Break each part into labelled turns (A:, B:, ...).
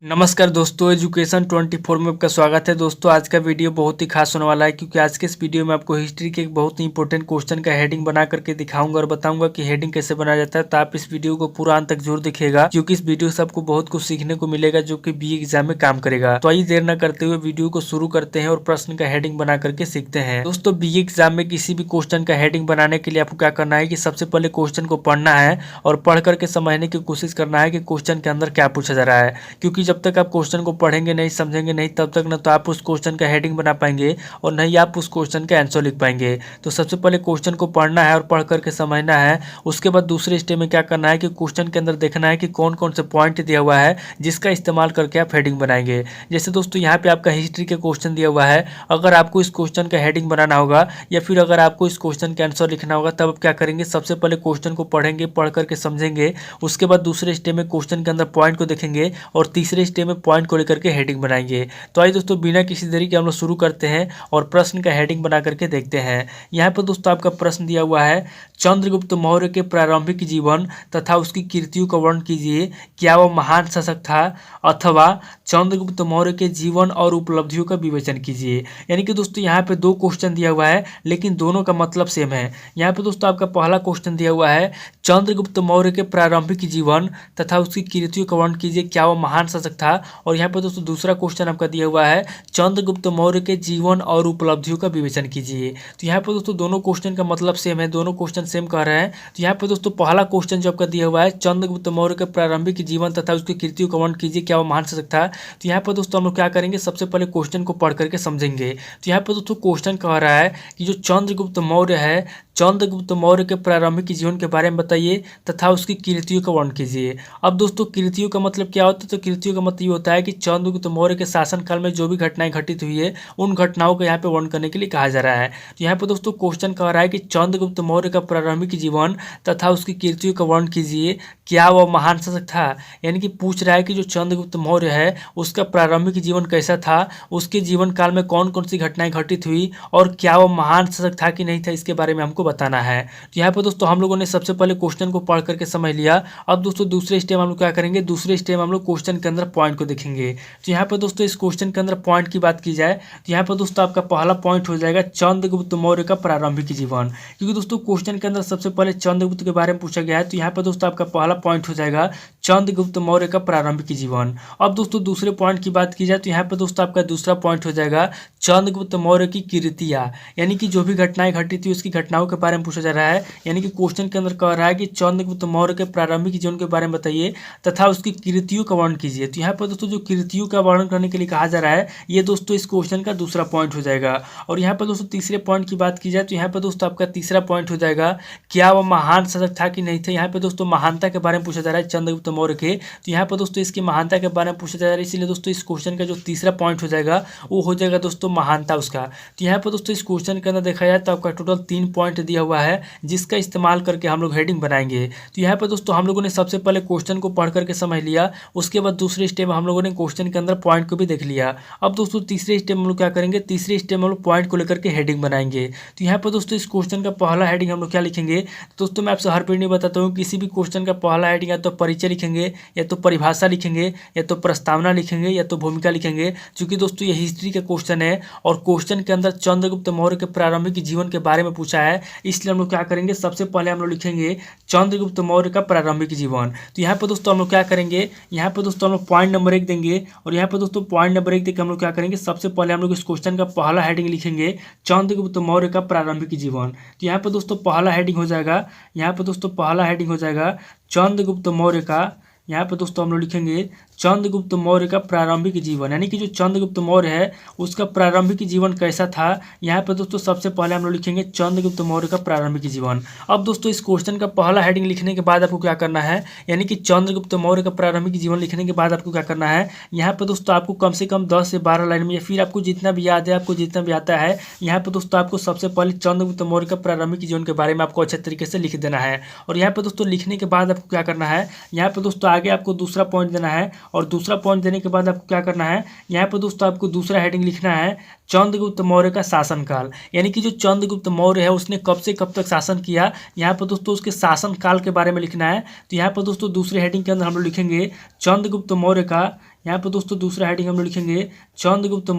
A: नमस्कार दोस्तों, एजुकेशन 24 में आपका स्वागत है। दोस्तों आज का वीडियो बहुत ही खास होने वाला है क्योंकि आज के इस वीडियो में आपको हिस्ट्री के एक बहुत ही इंपॉर्टेंट क्वेश्चन का हेडिंग बना करके दिखाऊंगा और बताऊंगा कि हेडिंग कैसे बनाया जाता है। तो आप इस वीडियो को पूरा अंत तक जरूर देखिएगा क्योंकि इस वीडियो से आपको बहुत कुछ सीखने को मिलेगा जो कि बी एग्जाम में काम करेगा। तो आइए देर न करते हुए वीडियो को शुरू करते हैं और प्रश्न का हेडिंग बना करके सीखते हैं। दोस्तों बी एग्जाम में किसी भी क्वेश्चन का हेडिंग बनाने के लिए आपको क्या करना है कि सबसे पहले क्वेश्चन को पढ़ना है और पढ़ करके समझने की कोशिश करना है कि क्वेश्चन के अंदर क्या पूछा जा रहा है। क्योंकि जब तक आप क्वेश्चन को पढ़ेंगे नहीं, समझेंगे नहीं, तब तक ना तो आप उस क्वेश्चन का हेडिंग बना पाएंगे और नहीं आप उस क्वेश्चन का आंसर लिख पाएंगे। तो सबसे पहले क्वेश्चन को पढ़ना है और पढ़ करके समझना है। उसके बाद दूसरे स्टेप में क्या करना है कि क्वेश्चन के अंदर देखना है कि कौन कौन से पॉइंट दिया हुआ है जिसका इस्तेमाल करके आप हेडिंग बनाएंगे। जैसे दोस्तों यहाँ पे आपका हिस्ट्री के क्वेश्चन दिया हुआ है, अगर आपको इस क्वेश्चन का हेडिंग बनाना होगा या फिर अगर आपको इस क्वेश्चन का आंसर लिखना होगा तब आप क्या करेंगे, सबसे पहले क्वेश्चन को पढ़ेंगे, पढ़ करके समझेंगे। उसके बाद दूसरे स्टेप में क्वेश्चन के अंदर पॉइंट को देखेंगे और तीसरे स्टेप में पॉइंट को लेकर के हेडिंग बनाएंगे। तो आइए दोस्तों बिना किसी देरी के हम लोग शुरू करते हैं और प्रश्न का हेडिंग बना करके देखते हैं। यहाँ पर दोस्तों आपका प्रश्न दिया हुआ है, चंद्रगुप्त मौर्य के प्रारंभिक जीवन तथा उसकी कीर्तियों का वर्णन कीजिए। क्या वह महान शासक था? अथवा चंद्रगुप्त मौर्य के जीवन और उपलब्धियों का विवेचन कीजिए। यानी कि दोस्तों यहाँ पे दो क्वेश्चन दिया हुआ है लेकिन दोनों का मतलब सेम है। यहाँ पे दोस्तों आपका पहला क्वेश्चन दिया हुआ है, चंद्रगुप्त मौर्य के प्रारंभिक जीवन तथा उसकी कीर्तियों का वर्णन कीजिए। क्या वह महान शासक था? और यहाँ पर दोस्तों दूसरा क्वेश्चन आपका दिया हुआ है, चंद्रगुप्त मौर्य के जीवन और उपलब्धियों का विवेचन कीजिए। तो यहाँ पर दोस्तों दोनों क्वेश्चन का मतलब सेम है, दोनों क्वेश्चन सेम कह रहे हैं। तो यहाँ पर दोस्तों पहला क्वेश्चन जो आपका दिया हुआ है, चंद्रगुप्त मौर्य के प्रारंभिक जीवन तथा उसकी कीर्तियों का वर्णन कीजिए, क्या वो महान शासक था। तो यहाँ पर दोस्तों हम लोग क्या करेंगे, सबसे पहले क्वेश्चन को पढ़ करके समझेंगे। तो यहाँ पर दोस्तों क्वेश्चन कह रहा है कि जो चंद्रगुप्त मौर्य है, चंद्रगुप्त मौर्य के प्रारंभिक जीवन के बारे में बताइए तथा उसकी कीर्तियों का वर्णन कीजिए। अब दोस्तों कीर्तियों का मतलब क्या होता है, तो कीर्तियों का मतलब ये होता है कि चंद्रगुप्त मौर्य के शासनकाल में जो भी घटनाएं घटित हुई है उन घटनाओं को यहाँ पे वर्णन करने के लिए कहा जा रहा है। तो यहाँ पे दोस्तों क्वेश्चन कह रहा है कि चंद्रगुप्त मौर्य का प्रारंभिक जीवन तथा उसकी कीर्तियों का वर्णन कीजिए। क्या वह महान शासक था? यानी कि पूछ रहा है कि जो चंद्रगुप्त मौर्य है उसका प्रारंभिक जीवन कैसा था, उसके जीवन काल में कौन कौन सी घटनाएं घटित हुई और क्या वह महान शासक था कि नहीं था, इसके बारे में हमको बताना है। तो यहाँ पर दोस्तों हम लोगों ने सबसे पहले क्वेश्चन को पढ़ करके समझ लिया। अब दोस्तों दूसरे स्टेप हम लोग क्या करेंगे, दूसरे स्टेप हम लोग क्वेश्चन के अंदर पॉइंट को देखेंगे। तो यहाँ पर दोस्तों इस क्वेश्चन के अंदर पॉइंट की बात की जाए तो यहाँ पर दोस्तों आपका पहला पॉइंट हो जाएगा चंद्रगुप्त मौर्य का प्रारंभिक जीवन। क्योंकि दोस्तों क्वेश्चन के अंदर सबसे पहले चंद्रगुप्त के बारे में पूछा गया है, तो यहाँ पर दोस्तों आपका पहला पॉइंट हो जाएगा चंद्रगुप्त मौर्य का प्रारंभिक जीवन। अब दोस्तों दूसरे पॉइंट की बात की जाए तो यहाँ पर दोस्तों आपका दूसरा पॉइंट हो जाएगा चंद्रगुप्त मौर्य की कीर्तियाँ, यानी कि जो भी घटनाएं घटी थी उसकी घटनाओं के बारे में पूछा जा रहा है। यानी कि क्वेश्चन के अंदर कह रहा है कि चंद्रगुप्त मौर्य के प्रारंभिक जीवन के बारे में बताइए तथा उसकी कीर्तियों का वर्णन कीजिए। तो यहाँ पर दोस्तों जो कीर्तियों का वर्णन करने के लिए कहा जा रहा है, ये दोस्तों इस क्वेश्चन का दूसरा पॉइंट हो जाएगा। और यहाँ पर दोस्तों तीसरे पॉइंट की बात की जाए तो यहाँ पर दोस्तों आपका तीसरा पॉइंट हो जाएगा, क्या वह महान शासक था कि नहीं था। यहाँ पर दोस्तों महानता के बारे में पूछा जा रहा है चंद्रगुप्त मौर्य के, तो यहाँ पर दोस्तों इसकी महानता के बारे में पूछा जा रहा है। इसलिए दोस्तों इस क्वेश्चन का जो तीसरा पॉइंट हो जाएगा वो हो जाएगा दोस्तों महानता उसका। तो यहाँ पर दोस्तों इस क्वेश्चन के अंदर देखा जाए तो आपका टोटल 3 पॉइंट दिया हुआ है जिसका इस्तेमाल करके हम लोग हेडिंग बनाएंगे। तो यहाँ पर दोस्तों हम लोगों ने सबसे पहले क्वेश्चन को पढ़ करके समझ लिया, उसके बाद दूसरे स्टेप हम लोगों ने क्वेश्चन के अंदर पॉइंट को भी देख लिया। अब दोस्तों तीसरे स्टेप हम लोग क्या करेंगे, तीसरे स्टेप में हम लोग पॉइंट को लेकर के हेडिंग बनाएंगे। तो यहाँ पर दोस्तों इस क्वेश्चन का पहला हेडिंग हम लोग क्या लिखेंगे, दोस्तों मैं आपसे हर वीडियो में बताता हूँ किसी भी क्वेश्चन का पहला हेडिंग या तो परिचय लिखेंगे, या तो परिभाषा लिखेंगे, या तो प्रस्तावना लिखेंगे, या तो भूमिका लिखेंगे। क्योंकि दोस्तों ये हिस्ट्री का क्वेश्चन है और क्वेश्चन के अंदर चंद्रगुप्त मौर्य के प्रारंभिक जीवन के बारे में पूछा है, इसलिए हम लोग क्या करेंगे, सबसे पहले हम लोग लिखेंगे चंद्रगुप्त मौर्य का प्रारंभिक जीवन। तो यहाँ पर दोस्तों हम लोग क्या करेंगे, यहाँ पर दोस्तों हम लोग पॉइंट नंबर 1 देंगे और यहाँ पर दोस्तों पॉइंट नंबर 1 देकर हम लोग क्या करेंगे, सबसे पहले हम लोग इस क्वेश्चन का पहला हेडिंग लिखेंगे चंद्रगुप्त मौर्य का प्रारंभिक जीवन। तो यहाँ पर दोस्तों पहला हेडिंग हो जाएगा, यहाँ पर दोस्तों पहला हेडिंग हो जाएगा चंद्रगुप्त मौर्य का, यहाँ पर दोस्तों हम लोग लिखेंगे चंद्रगुप्त मौर्य का प्रारंभिक जीवन। यानी कि जो चंद्रगुप्त मौर्य है उसका प्रारंभिक जीवन कैसा था, यहाँ पर दोस्तों सबसे पहले हम लोग लिखेंगे चंद्रगुप्त मौर्य का प्रारंभिक जीवन। अब दोस्तों इस क्वेश्चन का पहला हेडिंग लिखने के बाद आपको क्या करना है, यानी कि चंद्रगुप्त मौर्य का प्रारंभिक जीवन लिखने के बाद आपको क्या करना है, यहाँ पर दोस्तों आपको कम से कम 10 से 12 लाइन में या फिर आपको जितना भी याद है, आपको जितना भी आता है, यहाँ पर दोस्तों आपको सबसे पहले चंद्रगुप्त मौर्य का प्रारंभिक जीवन के बारे में आपको अच्छे तरीके से लिख देना है। और यहाँ पर दोस्तों लिखने के बाद आपको क्या करना है, यहाँ पर दोस्तों आगे आपको दूसरा पॉइंट देना है और दूसरा पॉइंट देने के बाद आपको क्या करना है, यहाँ पर दोस्तों आपको दूसरा हेडिंग लिखना है चंद्रगुप्त मौर्य का शासनकाल। यानी कि जो चंद्रगुप्त मौर्य है उसने कब से कब तक शासन किया, यहाँ पर दोस्तों उसके शासन काल के बारे में लिखना है। तो यहाँ पर दोस्तों दूसरे हेडिंग के अंदर हम लोग लिखेंगे चंद्रगुप्त मौर्य का, यहाँ पर दोस्तों दूसरा हेडिंग हम लोग लिखेंगे चंद्रगुप्त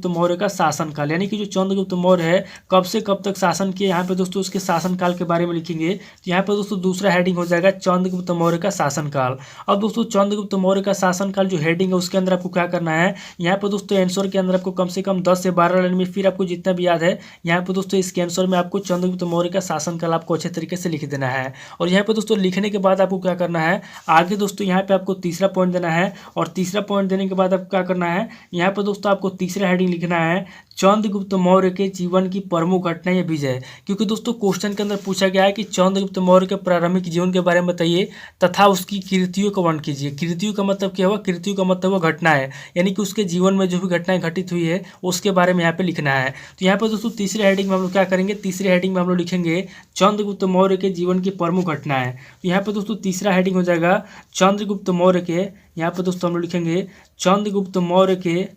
A: मौर्य का शासनकाल, यानी कि जो चंद्रगुप्त मौर्य है कब से कब तक शासन किए, यहाँ पे दोस्तों उसके शासनकाल के बारे में लिखेंगे। तो यहाँ पर दोस्तों दूसरा हेडिंग हो जाएगा चंद्रगुप्त मौर्य का शासनकाल। अब दोस्तों चंद्रगुप्त मौर्य का शासनकाल जो हेडिंग है उसके अंदर आपको क्या करना है, यहाँ पर दोस्तों आंसर के अंदर आपको कम से कम 10 से 12 लाइन में, फिर आपको जितना भी याद है यहाँ पर दोस्तों इसके आंसर में आपको चंद्रगुप्त मौर्य का शासनकाल आपको अच्छे तरीके से लिख देना है। और यहाँ पर दोस्तों लिखने के बाद आपको क्या करना है, आगे दोस्तों यहाँ पे आपको तीसरा पॉइंट देना है, और तीसरा पॉइंट देने के बाद आपको क्या करना है, यहाँ पर दोस्तों आपको तीसरा हेडिंग लिखना है चंद्रगुप्त मौर्य के जीवन की प्रमुख घटना या विजय। क्योंकि दोस्तों क्वेश्चन के अंदर पूछा गया है कि चंद्रगुप्त मौर्य के प्रारंभिक जीवन के बारे में बताइए तथा उसकी कृतियों का वर्णन कीजिए। कृतियों का मतलब क्या हुआ, कृतियों का मतलब वो घटना है, यानी कि उसके जीवन में जो भी घटनाएं घटित हुई है उसके बारे में यहाँ पे लिखना है। तो यहाँ पर दोस्तों तीसरे हेडिंग में हम लोग क्या करेंगे, तीसरे हेडिंग में हम लोग लिखेंगे चंद्रगुप्त मौर्य के जीवन की प्रमुख घटनाएं। तो यहाँ पर दोस्तों तीसरा हेडिंग हो जाएगा चंद्रगुप्त मौर्य के, यहाँ पर दोस्तों हम लोग लिखेंगे चंद्रगुप्त मौर्य के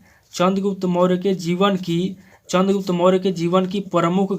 A: जीवन की प्रमुख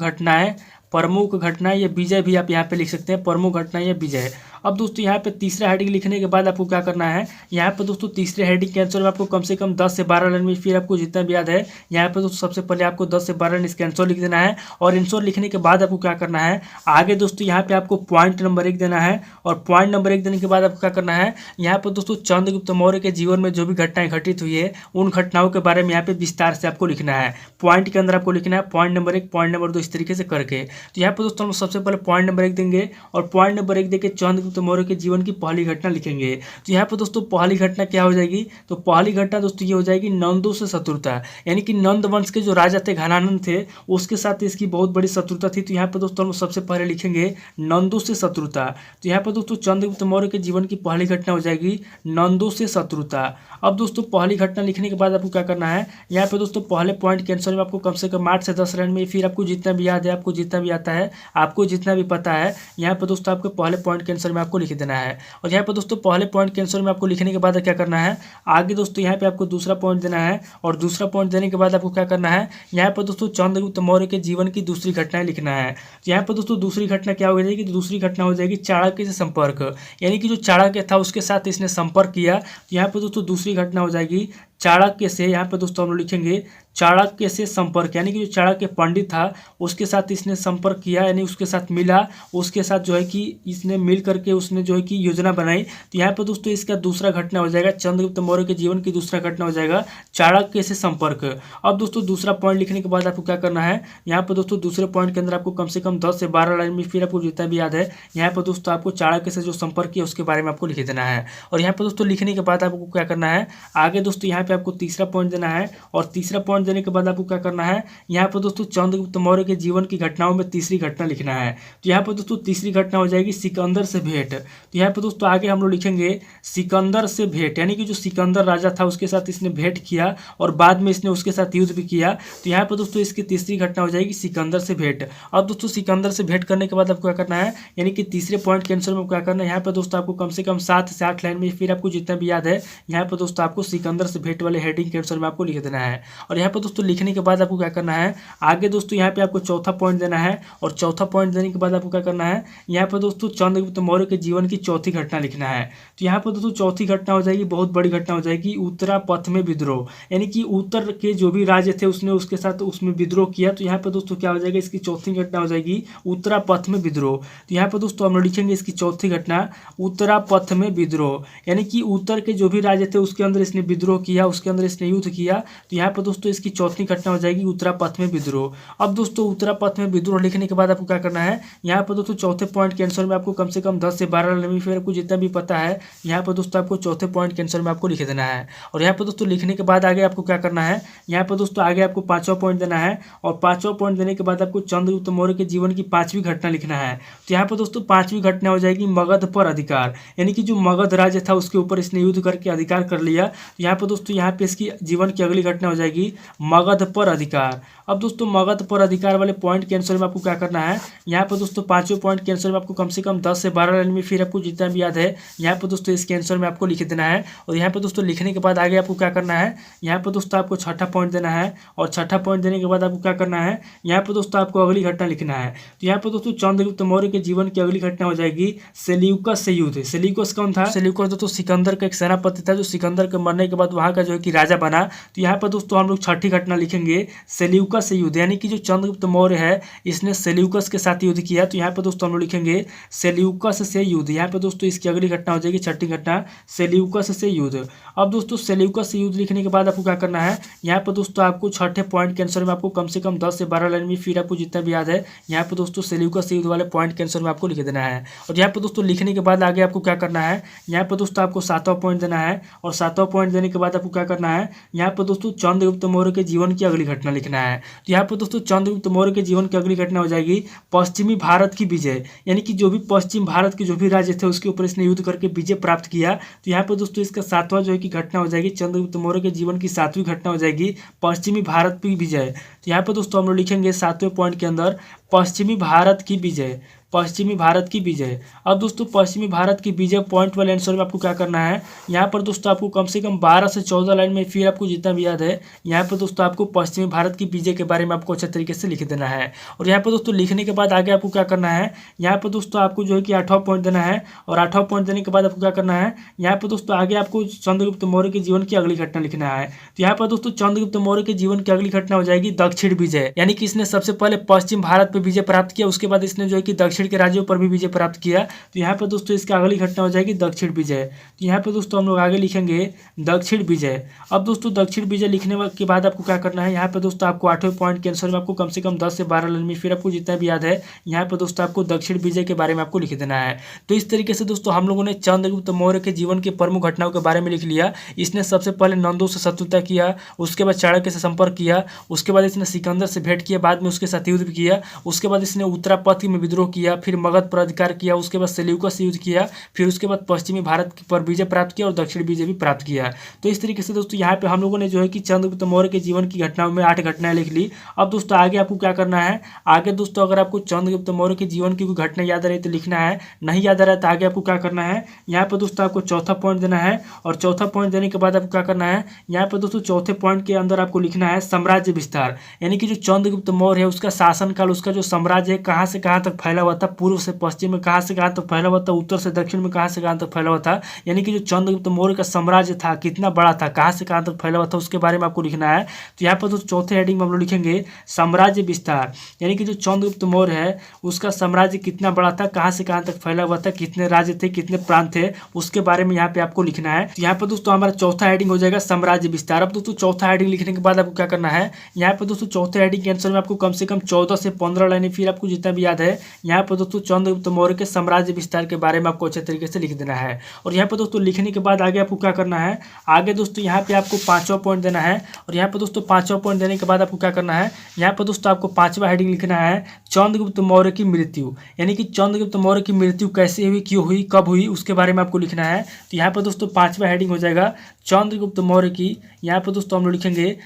A: घटनाएं या विजय भी आप यहाँ पे लिख सकते हैं, प्रमुख घटनाएं या विजय। अब दोस्तों यहाँ पे तीसरा हेडिंग लिखने के बाद आपको क्या करना है, यहाँ पे दोस्तों तीसरे हेडिंग के आंसर में आपको कम से कम 10 से 12 लाइन में, फिर आपको जितना भी याद है यहाँ पे दोस्तों सबसे पहले आपको 10 से 12 लाइन इसके आंसर लिख देना है। और आंसर लिखने के बाद आपको क्या करना है, आगे दोस्तों यहाँ पे आपको पॉइंट नंबर 1 देना है, और पॉइंट नंबर 1 देने के बाद आपको क्या करना है, यहाँ पर दोस्तों चंद्रगुप्त मौर्य के जीवन में जो भी घटनाएं घटित हुई है उन घटनाओं के बारे में यहाँ पे विस्तार से आपको लिखना है। पॉइंट के अंदर आपको लिखना है पॉइंट नंबर 1, पॉइंट नंबर 2 इस तरीके से करके। तो यहाँ पर दोस्तों हम सबसे पहले पॉइंट नंबर 1 देंगे, और पॉइंट नंबर 1 देके चंद्रगुप्त मौर्य के जीवन की पहली घटना लिखेंगे। तो यहाँ पर दोस्तों पहली घटना क्या हो जाएगी, तो पहली घटना दोस्तों ये हो जाएगी नंदों से शत्रुता, यानी कि नंद वंश के जो राजा थे घनानंद थे उसके साथ इसकी बहुत बड़ी शत्रुता थी। तो यहाँ पर दोस्तों हम सबसे पहले लिखेंगे नंदों से शत्रुता। तो यहाँ पर दोस्तों चंद्रगुप्त मौर्य के जीवन की पहली घटना हो जाएगी नंदों से शत्रुता। अब दोस्तों पहली घटना लिखने के बाद आपको क्या करना है, यहाँ पे दोस्तों पहले पॉइंट के आंसर में आपको कम से कम 8 से 10 लाइन में, फिर आपको जितना भी याद है, आपको जितना भी आता है, आपको जितना भी पता है, यहाँ पर दोस्तों आपको पहले पॉइंट के आंसर में आपको लिख देना है। और यहाँ पर दोस्तों पहले पॉइंट के आंसर में आपको लिखने के बाद क्या करना है, आगे दोस्तों यहाँ पे आपको दूसरा पॉइंट देना है, और दूसरा पॉइंट देने के बाद आपको क्या करना है, यहाँ पर दोस्तों चंद्रगुप्त मौर्य के जीवन की दूसरी घटनाएं लिखना है। तो यहाँ पर दोस्तों दूसरी घटना क्या हो जाएगी, दूसरी घटना हो जाएगी चाणक्य से संपर्क, यानी कि जो चाणक्य था उसके साथ इसने संपर्क किया। तो यहाँ पर दोस्तों दूसरी घटना हो जाएगी चाणक्य से, यहाँ पर दोस्तों हम लोग लिखेंगे चाणक्य से संपर्क, यानी कि जो चाणक्य पंडित था उसके साथ इसने संपर्क किया, यानी उसके साथ मिला, उसके साथ जो है कि इसने मिल करके उसने जो है कि योजना बनाई। तो यहाँ पर दोस्तों इसका दूसरा घटना हो जाएगा, चंद्रगुप्त मौर्य के जीवन की दूसरा घटना हो जाएगा चाणक्य से संपर्क। अब दोस्तों दूसरा पॉइंट लिखने के बाद आपको क्या करना है, यहाँ पर दोस्तों दूसरे पॉइंट के अंदर आपको कम से कम 10 से 12 लाइन में, फिर आपको जितना भी याद है यहाँ पर दोस्तों आपको चाणक्य से जो संपर्क किया उसके बारे में आपको लिख देना है। और यहाँ पर दोस्तों लिखने के बाद आपको क्या करना है, आगे दोस्तों यहाँ पे आपको तीसरा पॉइंट देना है, और तीसरा पॉइंट देने के बाद आपको क्या करना है, यहाँ पर दोस्तों चंद्रगुप्त मौर्य के जीवन की घटनाओं में तीसरी घटना लिखना है। तो यहाँ पर दोस्तों तीसरी घटना हो जाएगी सिकंदर से भेंट। तो यहाँ पर दोस्तों आगे हम लोग लिखेंगे सिकंदर से भेंट, यानी कि जो सिकंदर राजा था उसके साथ इसने भेंट किया और बाद में इसने उसके साथ युद्ध भी किया। तो यहाँ पर दोस्तों इसकी तीसरी घटना हो जाएगी सिकंदर से भेंट। अब दोस्तों सिकंदर से भेंट करने के बाद आपको क्या करना है, यानी कि तीसरे पॉइंट के आंसर में क्या करना है, यहाँ पर दोस्तों आपको कम से कम 7 से 8 लाइन में, फिर आपको जितना भी याद है यहाँ पर दोस्तों आपको सिकंदर से भेंट वाले हेडिंग के आंसर में आपको लिख देना है। और यहाँ पर दोस्तों लिखने के बाद आपको क्या करना है, आगे दोस्तों यहाँ पे आपको चौथा पॉइंट देना है, और चौथा पॉइंट देने के बाद आपको क्या करना है, यहाँ पर दोस्तों चंद्रगुप्त मौर्य के जीवन की चौथी घटना लिखना है। तो यहाँ पर दोस्तों चौथी घटना हो जाएगी, बहुत बड़ी घटना हो जाएगी, उत्तरा पथ में विद्रोह, यानी कि उत्तर के जो भी राज्य थे उसने उसके साथ उसमें विद्रोह किया। तो यहाँ पर दोस्तों क्या हो जाएगा, इसकी चौथी घटना हो जाएगी उत्तरा पथ में विद्रोह। तो यहाँ पर दोस्तों हम लिखेंगे इसकी चौथी घटना उत्तरा पथ में विद्रोह, यानी कि उत्तर के जो भी राज्य थे उसके अंदर इसने विद्रोह किया, उसके अंदर इसने युद्ध किया। तो यहाँ पर दोस्तों इसकी चौथी घटना हो जाएगी उत्तरा पथ में विद्रोह। अब दोस्तों उत्तरा पथ में विद्रोह लिखने के बाद आपको क्या करना है, यहाँ पर दोस्तों चौथे पॉइंट के आंसर में आपको कम से कम 10 से 12 लाइन में, फिर आपको जितना भी पता है यहाँ पर दोस्तों आपको चौथे पॉइंट के आंसर में आपको लिख देना है। और यहाँ पर दोस्तों लिखने के बाद आगे आपको क्या करना है, यहाँ पर दोस्तों आगे आपको 5वां पॉइंट देना है, और 5वां पॉइंट देने के बाद आपको चंद्रगुप्त मौर्य के जीवन की 5वीं घटना लिखना है। तो यहाँ पर दोस्तों 5वीं घटना हो जाएगी मगध पर अधिकार, यानी कि जो मगध राज्य था उसके ऊपर इसने युद्ध करके अधिकार कर लिया। तो यहाँ पर दोस्तों यहाँ पे इसकी जीवन की अगली घटना हो जाएगी मगध पर अधिकार। अब दोस्तों मगध पर अधिकार वाले पॉइंट के आंसर में आपको क्या करना है, यहाँ पर दोस्तों पांचों पॉइंट के आंसर में आपको कम से कम 10 से 12 लाइन में फिर आपको जितना भी याद है यहाँ पर दोस्तों इसके आंसर में आपको लिख देना है। और यहाँ पर दोस्तों लिखने के बाद आगे आपको क्या करना है, यहाँ पर दोस्तों आपको छठा पॉइंट देना है। और छठा पॉइंट देने के बाद आपको क्या करना है, यहाँ पर दोस्तों आपको अगली घटना लिखना है। तो यहाँ पर दोस्तों चंद्रगुप्त मौर्य के जीवन की अगली घटना हो जाएगी सेल्यूकस से युद्ध। सेल्यूकस कौन था, सेल्यूकस दोस्तों सिकंदर का एक सेनापति था जो सिकंदर के मरने के बाद वहाँ का जो है कि राजा बना। तो यहाँ पर दोस्तों हम लोग छठी घटना लिखेंगे सेल्यूकस से युद्ध, यानी कि जो चंद्रगुप्त मौर्य है इसने सेल्यूकस के साथ युद्ध किया। तो यहाँ पर दोस्तों हम लोग लिखेंगे सेल्यूकस से युद्ध। यहाँ पर दोस्तों इसकी अगली घटना हो जाएगी छठी घटना सेल्यूकस से युद्ध। अब दोस्तों सेल्यूकस से युद्ध लिखने के बाद आपको क्या करना है, यहाँ पर दोस्तों आपको छठे पॉइंट के आंसर में आपको कम से कम 10 से 12 लाइन में फिर आपको जितना भी याद है यहाँ पर दोस्तों सेल्यूकस से युद्ध वाले पॉइंट के आंसर में आपको लिख देना है। और यहाँ पर दोस्तों लिखने के बाद आगे आपको क्या करना है, यहाँ पर दोस्तों आपको 7वां पॉइंट देना है। और 7वां पॉइंट देने के बाद आपको क्या करना है, यहाँ पर दोस्तों चंद्रगुप्त मौर्य के जीवन की अगली घटना लिखना है। तो यहाँ पर दोस्तों चंद्रगुप्त मौर्य के जीवन की अगली घटना हो जाएगी पश्चिमी भारत की विजय, यानी कि जो भी पश्चिम भारत के जो भी राज्य थे उसके ऊपर इसने युद्ध करके विजय प्राप्त किया। तो यहाँ पर दोस्तों इसका 7वां जो है कि घटना हो जाएगी चंद्रगुप्त मौर्य के जीवन की 7वीं घटना हो जाएगी पश्चिमी भारत की विजय। तो यहाँ पर दोस्तों हम लोग लिखेंगे 7वें पॉइंट के अंदर पश्चिमी भारत की विजय, पश्चिमी भारत की विजय। अब दोस्तों पश्चिमी भारत की विजय पॉइंट वाले आंसर में आपको क्या करना है, यहाँ पर दोस्तों आपको कम से कम 12 से 14 लाइन में फिर आपको जितना भी याद है यहाँ पर दोस्तों आपको पश्चिमी भारत की विजय के बारे में आपको अच्छे तरीके से लिख देना है। और यहाँ पर दोस्तों लिखने के बाद आगे आपको क्या करना है, यहाँ पर दोस्तों आपको जो है कि 8वां पॉइंट देना है। और 8वां पॉइंट देने के बाद आपको क्या करना है, यहाँ पर दोस्तों आगे आपको चंद्रगुप्त मौर्य के जीवन की अगली घटना लिखना है। तो यहाँ पर दोस्तों चंद्रगुप्त मौर्य के जीवन की अगली घटना हो जाएगी दक्षिण विजय, यानी कि इसने सबसे पहले पश्चिम भारत पर विजय प्राप्त किया, उसके बाद इसने जो है कि दक्षिण के राज्यों पर भी विजय प्राप्त किया। तो यहाँ पर दोस्तों इसका अगली घटना हो जाएगी दक्षिण विजय। तो यहाँ पर दोस्तों हम लोग आगे लिखेंगे दक्षिण विजय। अब दोस्तों दक्षिण विजय लिखने के बाद आपको क्या करना है, यहाँ पर दोस्तों आपको 8वें पॉइंट के आंसर में आपको कम से कम 10 से 12 लाइन में फिर आपको जितना भी याद है यहाँ पर दोस्तों आपको दक्षिण विजय के बारे में आपको लिख देना है। तो इस तरीके से दोस्तों हम लोगों ने चंद्रगुप्त मौर्य के जीवन की प्रमुख घटनाओं के बारे में लिख लिया। इसने सबसे पहले नंदों से शत्रुता किया, उसके बाद चाणक्य से संपर्क किया, उसके बाद इसने सिकंदर से भेंट किया, बाद में उसके साथ युद्ध भी किया, उसके बाद इसने उत्तरापथ में विद्रोह किया, फिर मगध पर अधिकार किया, उसके बाद सेल्यूकस से युद्ध किया, फिर उसके बाद पश्चिमी भारत पर विजय प्राप्त किया और दक्षिण विजय भी प्राप्त किया। तो इस तरीके से दोस्तों यहाँ पे हम लोगों ने जो है कि चंद्रगुप्त मौर्य के जीवन की घटनाओं में 8 घटनाएं लिख ली। अब दोस्तों आगे आपको क्या करना है, आगे दोस्तों अगर आपको चंद्रगुप्त मौर्य के जीवन की कोई घटना याद आ रही है तो लिखना है, नहीं याद आ रहा है तो आगे आपको क्या करना है, यहाँ पर दोस्तों आपको चौथा पॉइंट देना है। और चौथा पॉइंट देने के बाद आपको क्या करना है, यहाँ पर दोस्तों चौथे पॉइंट के अंदर आपको लिखना है साम्राज्य विस्तार, यानी कि जो चंद्रगुप्त मौर्य है उसका शासनकाल, उसका जो साम्राज्य है कहाँ से कहाँ तक फैला हुआ था, पूर्व से पश्चिम में कहाँ से कहाँ तक फैला हुआ था, उत्तर से दक्षिण में कहाँ से कहाँ तक फैला हुआ था, यानी कि जो चंद्रगुप्त मौर्य का साम्राज्य था कितना बड़ा था, कहाँ से कहाँ तक फैला हुआ था, उसके बारे में आपको लिखना है। तो यहाँ पर दोस्तों चौथे हेडिंग में हम लोग लिखेंगे साम्राज्य विस्तार, यानी कि जो चंद्रगुप्त मौर्य है उसका साम्राज्य कितना बड़ा था, कहाँ से कहाँ तक फैला हुआ था, कितने राज्य थे, कितने प्रांत थे, उसके बारे में यहाँ पे आपको लिखना है। तो यहाँ पर दोस्तों हमारा चौथा हेडिंग हो जाएगा साम्राज्य विस्तार। अब दोस्तों चौथा हेडिंग लिखने के बाद आपको क्या करना है, यहाँ पर दोस्तों चौथे हेडिंग के आंसर में आपको कम से कम 14 से 15 लाइनें फिर आपको जितना भी याद है यहाँ पर दोस्तों चंद्रगुप्त मौर्य के साम्राज्य विस्तार के बारे में आपको अच्छे तरीके से लिख देना है। और यहाँ पर दोस्तों लिखने के बाद आगे आपको क्या करना है, आगे दोस्तों यहाँ पे आपको 5वां पॉइंट देना है। और यहाँ पर दोस्तों 5वां पॉइंट देने के बाद आपको क्या करना है, यहाँ पर दोस्तों आपको 5वां हेडिंग लिखना है चंद्रगुप्त मौर्य की मृत्यु, यानी कि चंद्रगुप्त मौर्य की मृत्यु कैसे हुई, क्यों हुई, कब हुई, उसके बारे में आपको लिखना है। तो यहाँ पर दोस्तों 5वां हेडिंग हो जाएगा चंद्रगुप्त मौर्य की, यहाँ पर दोस्तों हम लोग लिखेंगे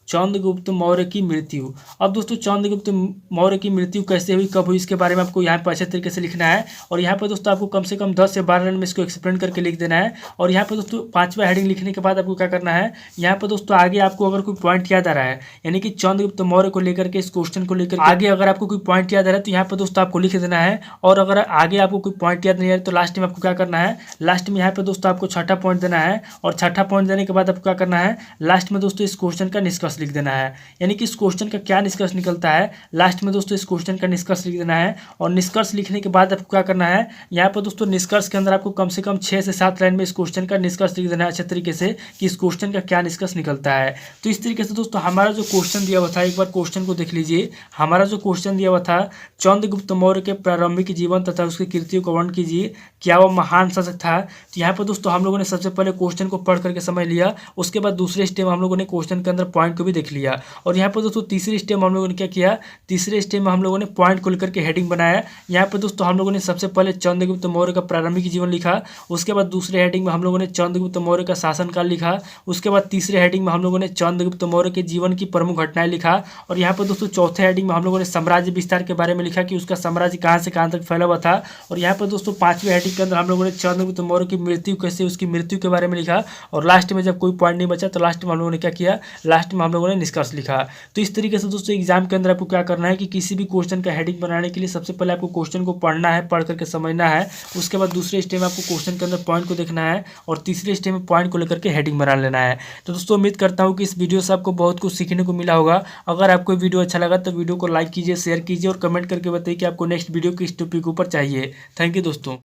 A: चंद्रगुप्त मौर्य की मृत्यु। अब दोस्तों चंद्रगुप्त मौर्य की मृत्यु कैसे हुई, कब हुई, इसके बारे में आपको यहाँ पर अच्छे तरीके से लिखना है। और यहाँ पर दोस्तों आपको कम से कम 10 से 12 लाइन में इसको एक्सप्लेन करके लिख देना है। और यहाँ पर दोस्तों 5वां हेडिंग लिखने के बाद आपको क्या करना है, यहाँ पर दोस्तों आगे आपको अगर कोई पॉइंट याद आ रहा है, यानी कि चंद्रगुप्त मौर्य को लेकर के इस क्वेश्चन को लेकर आगे अगर आपको कोई पॉइंट याद आ रहा है तो यहाँ पर दोस्तों आपको लिख देना है। और अगर आगे आपको कोई पॉइंट याद नहीं आ रहा तो लास्ट में आपको क्या करना है, लास्ट में यहाँ पर दोस्तों आपको छठा पॉइंट देना है। और छठा पॉइंट देने के बाद आपको क्या करना है, लास्ट में दोस्तों इस क्वेश्चन का निष्कर्ष लिख देना है, यानी कि इस क्वेश्चन का क्या निष्कर्ष निकलता है, लास्ट में दोस्तों इस क्वेश्चन का निष्कर्ष लिख देना है। और निष्कर्ष लिखने के बाद आपको क्या करना है, यहाँ पर दोस्तों निष्कर्ष के अंदर आपको कम से कम 6 से 7 लाइन में इस क्वेश्चन का निष्कर्ष लिख देना है अच्छे तरीके से कि इस क्वेश्चन का क्या निष्कर्ष निकलता है। तो इस तरीके से दोस्तों हमारा जो क्वेश्चन दिया हुआ था, एक बार क्वेश्चन को देख लीजिए। हमारा जो क्वेश्चन दिया हुआ था, चंद्रगुप्त मौर्य के प्रारंभिक जीवन तथा उसकी कृतियों को वर्णन कीजिए, क्या वह महान शासक था। तो यहाँ पर दोस्तों हम लोगों ने सबसे पहले क्वेश्चन को पढ़ करके समझ लिया, उसके बाद दूसरे स्टेप हम लोगों ने क्वेश्चन के अंदर पॉइंट को भी भी देख लिया। और यहाँ पर दोस्तों तीसरे स्टेप में हम लोगों ने क्या किया, तीसरे स्टेप में हम लोगों ने पॉइंट को लेकर के हेडिंग बनाया। यहाँ पर दोस्तों हम लोगों ने सबसे पहले चंद्रगुप्त मौर्य का प्रारंभिक जीवन लिखा। उसके बाद दूसरे हेडिंग में हम लोगों ने चंद्रगुप्त मौर्य का शासनकाल लिखा। उसके बाद तीसरे हेडिंग में हम लोगों ने चंद्रगुप्त मौर्य के जीवन की प्रमुख घटनाएं लिखा। और यहाँ पर दोस्तों चौथे हेडिंग में हम लोगों ने साम्राज्य विस्तार के बारे में लिखा कि उसका साम्राज्य कहाँ से कहाँ तक फैला हुआ था। और यहाँ पर दोस्तों पांचवें हेडिंग के अंदर हम लोगों ने चंद्रगुप्त मौर्य की मृत्यु कैसे, उसकी मृत्यु के बारे में लिखा। और लास्ट में जब कोई पॉइंट नहीं बचा तो लास्ट में हम लोगों ने क्या किया, लास्ट में हम लोगों ने निष्कर्ष लिखा। तो इस तरीके से दोस्तों एग्जाम के अंदर आपको क्या करना है कि किसी भी क्वेश्चन का हेडिंग बनाने के लिए सबसे पहले आपको क्वेश्चन को पढ़ना है, पढ़ करके समझना है। उसके बाद दूसरे स्टेप में आपको क्वेश्चन के अंदर पॉइंट को देखना है और तीसरे स्टेप में पॉइंट को लेकर के हेडिंग बना लेना है। तो दोस्तों उम्मीद करता हूँ कि इस वीडियो से आपको बहुत कुछ सीखने को मिला होगा। अगर आपको वीडियो अच्छा लगा तो वीडियो को लाइक कीजिए, शेयर कीजिए और कमेंट करके बताइए कि आपको नेक्स्ट वीडियो किस टॉपिक के ऊपर चाहिए। थैंक यू दोस्तों।